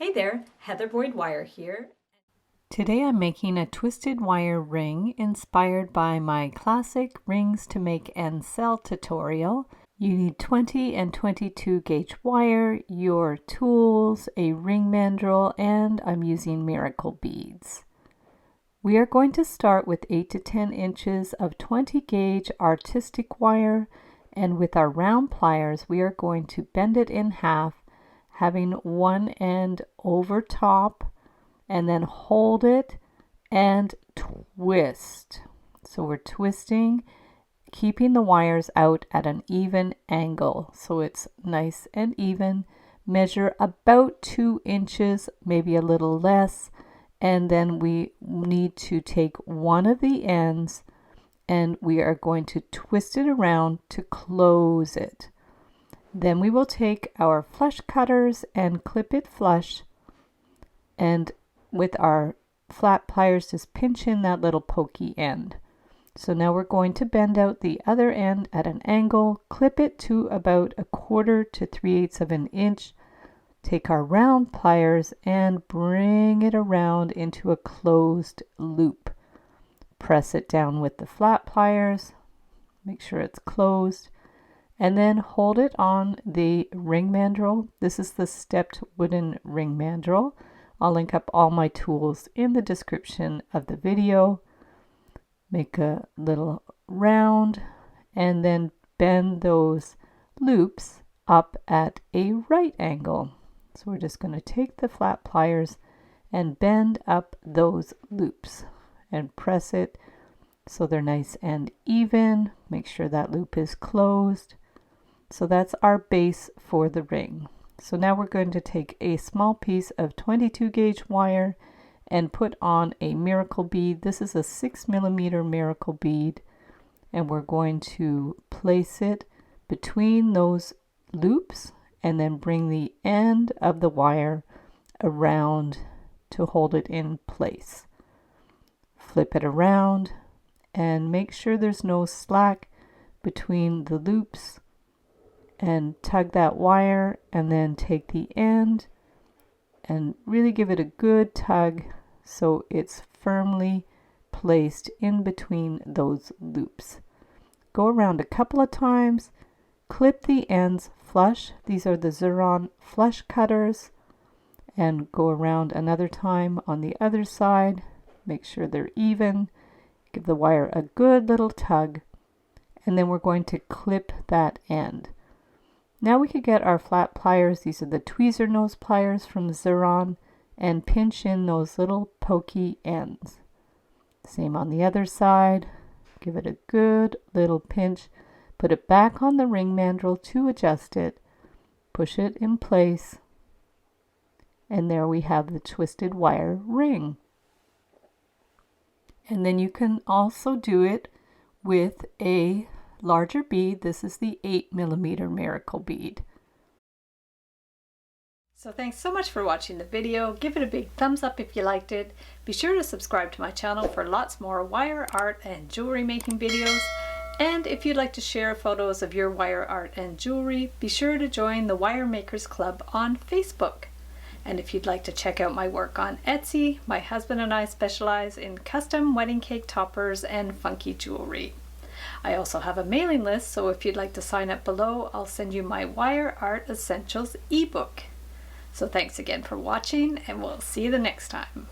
Hey there, Heather Boyd Wire here. Today I'm making a twisted wire ring inspired by my classic rings to make and sell tutorial. You need 20 and 22 gauge wire, your tools, a ring mandrel, and I'm using miracle beads. We are going to start with 8 to 10 inches of 20 gauge artistic wire, and with our round pliers we are going to bend it in half, having one end over top, and then hold it and twist. So we're twisting, keeping the wires out at an even angle so it's nice and even. Measure about 2 inches, maybe a little less, and then we need to take one of the ends and we are going to twist it around to close it. Then we will take our flush cutters and clip it flush, and with our flat pliers just pinch in that little pokey end. So now we're going to bend out the other end at an angle, clip it to about 1/4 to 3/8 of an inch, take our round pliers and bring it around into a closed loop. Press it down with the flat pliers, make sure it's closed, and then hold it on the ring mandrel. This is the stepped wooden ring mandrel. I'll link up all my tools in the description of the video. Make a little round and then bend those loops up at a right angle. So we're just going to take the flat pliers and bend up those loops and press it so they're nice and even. Make sure that loop is closed. So that's our base for the ring. So now we're going to take a small piece of 22 gauge wire and put on a miracle bead. This is a 6mm miracle bead, and we're going to place it between those loops and then bring the end of the wire around to hold it in place. Flip it around and make sure there's no slack between the loops, and tug that wire, and then take the end and really give it a good tug so it's firmly placed in between those loops. Go around a couple of times, clip the ends flush. These are the Xuron flush cutters, and go around another time on the other side. Make sure they're even. Give the wire a good little tug, and then we're going to clip that end. Now we could get our flat pliers, these are the tweezer nose pliers from Xuron, and pinch in those little pokey ends. Same on the other side. Give it a good little pinch. Put it back on the ring mandrel to adjust it. Push it in place. And there we have the twisted wire ring. And then you can also do it with a larger bead. This is the 8mm miracle bead. So thanks so much for watching the video. Give it a big thumbs up if you liked it. Be sure to subscribe to my channel for lots more wire art and jewelry making videos. And if you'd like to share photos of your wire art and jewelry, be sure to join the Wire Makers Club on Facebook. And if you'd like to check out my work on Etsy, my husband and I specialize in custom wedding cake toppers and funky jewelry. I also have a mailing list, so if you'd like to sign up below, I'll send you my Wire Art Essentials ebook. So thanks again for watching, and we'll see you the next time.